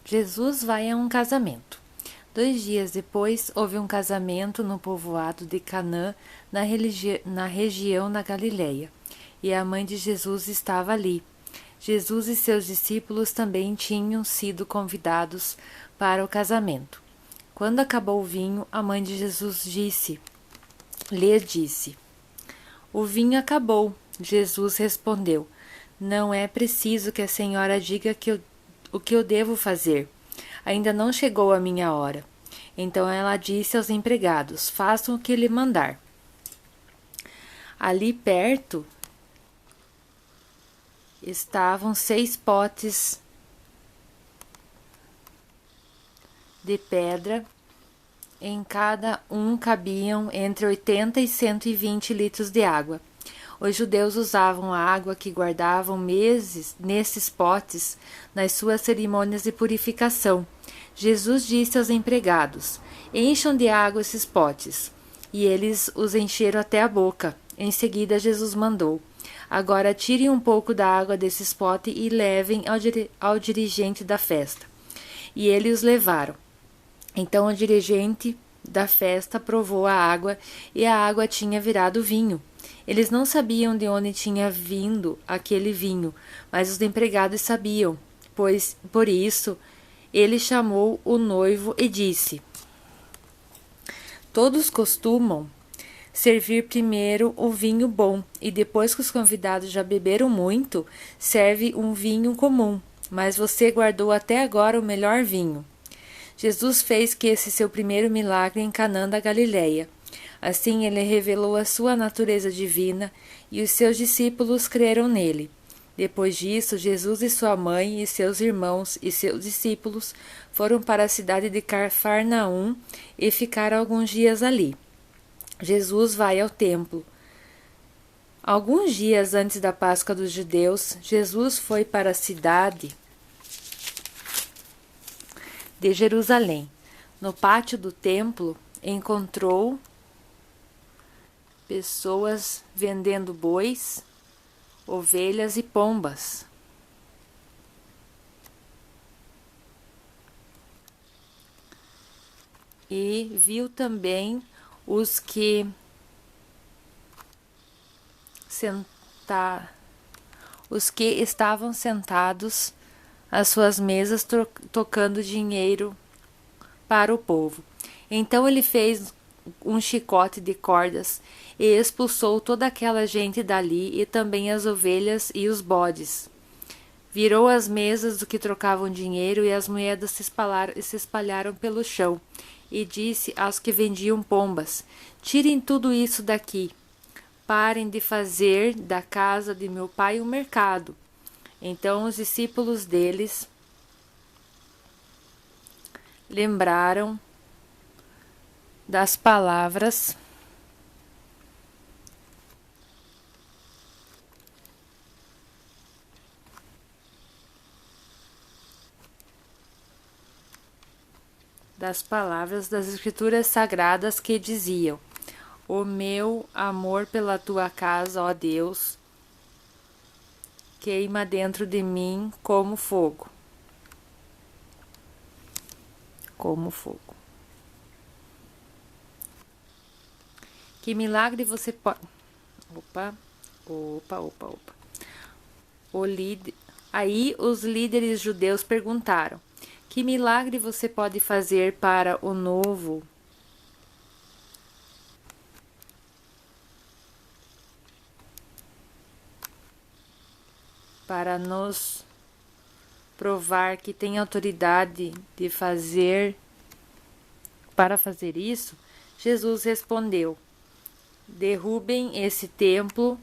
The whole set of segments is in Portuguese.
Jesus vai a um casamento. 2 dias depois, houve um casamento no povoado de Canaã, na região da Galileia, e a mãe de Jesus estava ali. Jesus e seus discípulos também tinham sido convidados para o casamento. Quando acabou o vinho, a mãe de Jesus lhe disse: "O vinho acabou." Jesus respondeu: "Não é preciso que a senhora diga o que eu devo fazer. Ainda não chegou a minha hora." Então ela disse aos empregados: "Façam o que lhe mandar." Ali perto estavam 6 potes de pedra. Em cada um cabiam entre 80 e 120 litros de água. Os judeus usavam a água que guardavam meses nesses potes nas suas cerimônias de purificação. Jesus disse aos empregados: "Encham de água esses potes." E eles os encheram até a boca. Em seguida, Jesus mandou: "Agora tirem um pouco da água desses potes e levem ao dirigente da festa." E eles os levaram. Então o dirigente da festa provou a água, e a água tinha virado vinho. Eles não sabiam de onde tinha vindo aquele vinho, mas os empregados sabiam, pois por isso ele chamou o noivo e disse: "Todos costumam servir primeiro o vinho bom, e depois que os convidados já beberam muito, serve um vinho comum, mas você guardou até agora o melhor vinho." Jesus fez que esse seu primeiro milagre em Canaã da Galileia. Assim ele revelou a sua natureza divina, e os seus discípulos creram nele. Depois disso, Jesus e sua mãe e seus irmãos e seus discípulos foram para a cidade de Cafarnaum e ficaram alguns dias ali. Jesus vai ao templo. Alguns dias antes da Páscoa dos judeus, Jesus foi para a cidade de Jerusalém. No pátio do templo, encontrou pessoas vendendo bois, ovelhas e pombas. E viu também os que estavam sentados às suas mesas tocando dinheiro para o povo. Então ele fez um chicote de cordas e expulsou toda aquela gente dali, e também as ovelhas e os bodes. Virou as mesas do que trocavam dinheiro, e as moedas se espalharam pelo chão, e disse aos que vendiam pombas: "Tirem tudo isso daqui. Parem de fazer da casa de meu pai um mercado." Então os discípulos deles lembraram das palavras das Escrituras Sagradas que diziam: "O meu amor pela tua casa, ó Deus, queima dentro de mim como fogo." Como fogo. Que milagre você pode... Opa. Aí os líderes judeus perguntaram: "Que milagre você pode fazer para o novo?" Para nos provar que tem autoridade para fazer isso, Jesus respondeu: "Derrubem esse templo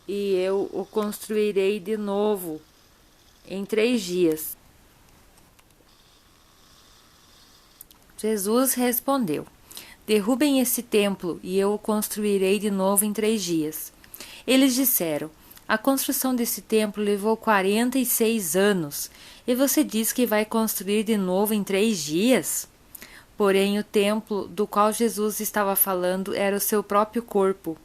e eu o construirei de novo em 3 dias." Jesus respondeu: "Derrubem esse templo e eu o construirei de novo em 3 dias." Eles disseram: "A construção desse templo levou 46 anos, e você diz que vai construir de novo em 3 dias?" Porém, o templo do qual Jesus estava falando era o seu próprio corpo.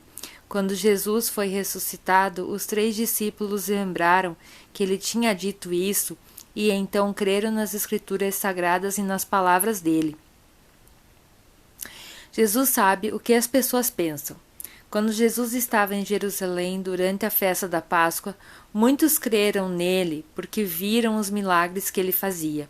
Quando Jesus foi ressuscitado, os 3 discípulos lembraram que ele tinha dito isso e então creram nas Escrituras sagradas e nas palavras dele. Jesus sabe o que as pessoas pensam. Quando Jesus estava em Jerusalém durante a festa da Páscoa, muitos creram nele porque viram os milagres que ele fazia.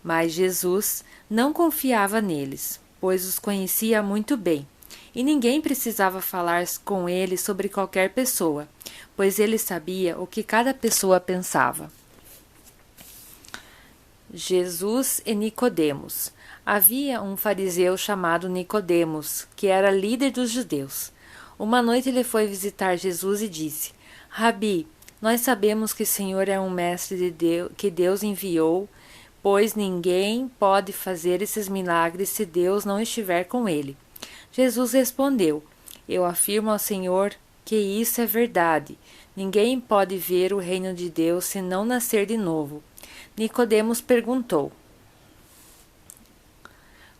Mas Jesus não confiava neles, pois os conhecia muito bem, e ninguém precisava falar com ele sobre qualquer pessoa, pois ele sabia o que cada pessoa pensava. Jesus e Nicodemos. Havia um fariseu chamado Nicodemos, que era líder dos judeus. Uma noite ele foi visitar Jesus e disse: Rabi, nós sabemos que o Senhor é um mestre de Deus, que Deus enviou, pois ninguém pode fazer esses milagres se Deus não estiver com ele. Jesus respondeu: Eu afirmo ao Senhor que isso é verdade. Ninguém pode ver o reino de Deus se não nascer de novo. Nicodemos perguntou: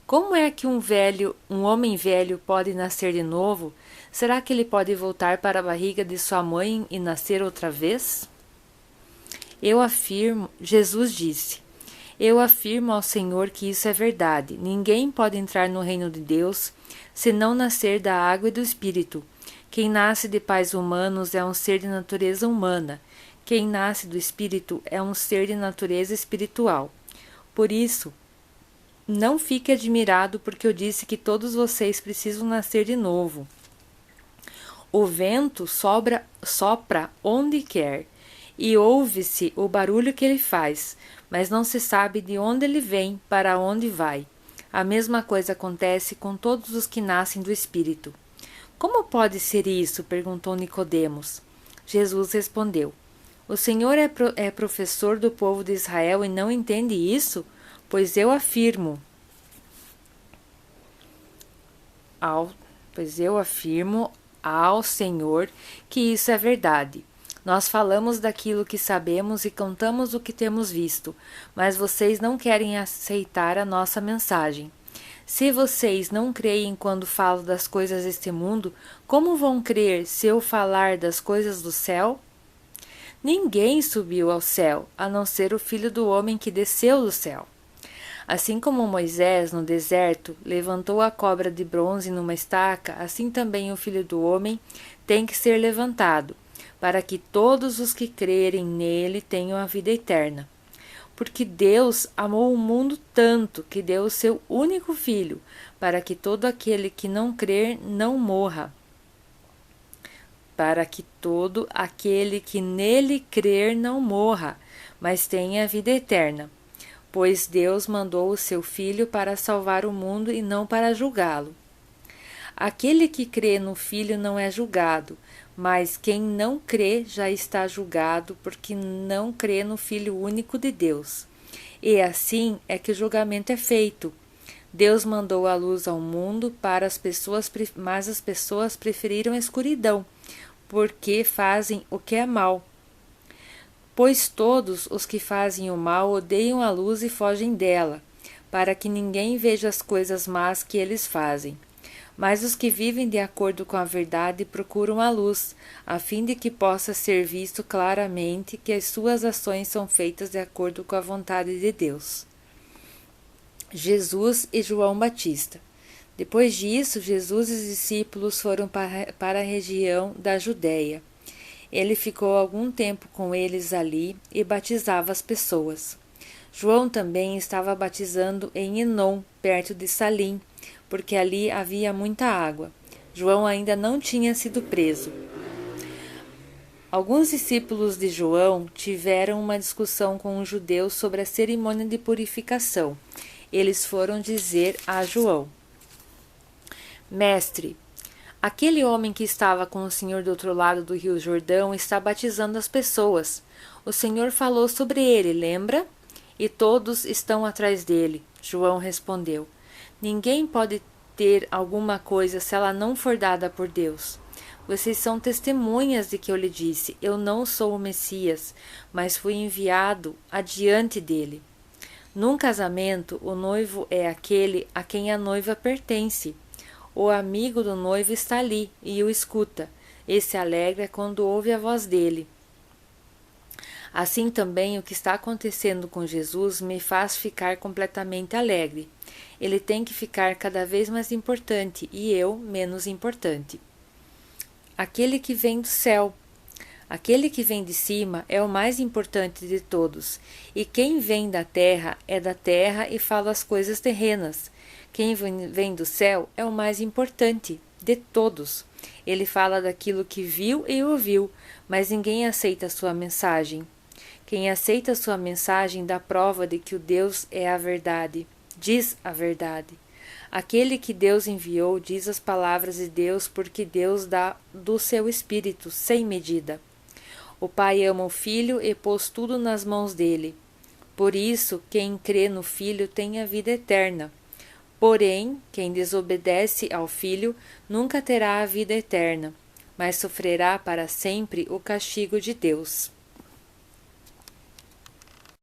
Como é que um homem velho pode nascer de novo? Será que ele pode voltar para a barriga de sua mãe e nascer outra vez? Jesus disse: Eu afirmo ao Senhor que isso é verdade. Ninguém pode entrar no reino de Deus se não nascer da água e do Espírito. Quem nasce de pais humanos é um ser de natureza humana. Quem nasce do Espírito é um ser de natureza espiritual. Por isso, não fique admirado porque eu disse que todos vocês precisam nascer de novo. O vento sopra onde quer, e ouve-se o barulho que ele faz, mas não se sabe de onde ele vem, para onde vai. A mesma coisa acontece com todos os que nascem do Espírito. Como pode ser isso? Perguntou Nicodemos. Jesus respondeu: O Senhor é professor do povo de Israel e não entende isso? Pois eu afirmo ao Senhor que isso é verdade. Nós falamos daquilo que sabemos e contamos o que temos visto, mas vocês não querem aceitar a nossa mensagem. Se vocês não creem quando falo das coisas deste mundo, como vão crer se eu falar das coisas do céu? Ninguém subiu ao céu, a não ser o Filho do Homem que desceu do céu. Assim como Moisés, no deserto, levantou a cobra de bronze numa estaca, assim também o Filho do Homem tem que ser levantado, para que todos os que crerem nele tenham a vida eterna. Porque Deus amou o mundo tanto que deu o seu único Filho, para que todo aquele que não crer não morra, para que todo aquele que nele crer não morra, mas tenha a vida eterna. Pois Deus mandou o seu Filho para salvar o mundo e não para julgá-lo. Aquele que crê no Filho não é julgado, mas quem não crê já está julgado, porque não crê no Filho único de Deus. E assim é que o julgamento é feito. Deus mandou a luz ao mundo mas as pessoas preferiram a escuridão, porque fazem o que é mal. Pois todos os que fazem o mal odeiam a luz e fogem dela, para que ninguém veja as coisas más que eles fazem. Mas os que vivem de acordo com a verdade procuram a luz, a fim de que possa ser visto claramente que as suas ações são feitas de acordo com a vontade de Deus. Jesus e João Batista. Depois disso, Jesus e os discípulos foram para a região da Judéia. Ele ficou algum tempo com eles ali e batizava as pessoas. João também estava batizando em Enom, perto de Salim, porque ali havia muita água. João ainda não tinha sido preso. Alguns discípulos de João tiveram uma discussão com os judeus sobre a cerimônia de purificação. Eles foram dizer a João: Mestre, aquele homem que estava com o Senhor do outro lado do rio Jordão está batizando as pessoas. O Senhor falou sobre ele, lembra? E todos estão atrás dele. João respondeu: Ninguém pode ter alguma coisa se ela não for dada por Deus. Vocês são testemunhas de que eu lhe disse: Eu não sou o Messias, mas fui enviado adiante dele. Num casamento, o noivo é aquele a quem a noiva pertence. O amigo do noivo está ali e o escuta. E se alegra quando ouve a voz dele. Assim também o que está acontecendo com Jesus me faz ficar completamente alegre. Ele tem que ficar cada vez mais importante e eu menos importante. Aquele que vem do céu. Aquele que vem de cima é o mais importante de todos, e quem vem da terra é da terra e fala as coisas terrenas. Quem vem do céu é o mais importante de todos. Ele fala daquilo que viu e ouviu, mas ninguém aceita a sua mensagem. Quem aceita a sua mensagem dá prova de que o Deus é a verdade, diz a verdade. Aquele que Deus enviou diz as palavras de Deus, porque Deus dá do seu Espírito sem medida. O Pai ama o Filho e pôs tudo nas mãos dele. Por isso, quem crê no Filho tem a vida eterna. Porém, quem desobedece ao Filho nunca terá a vida eterna, mas sofrerá para sempre o castigo de Deus.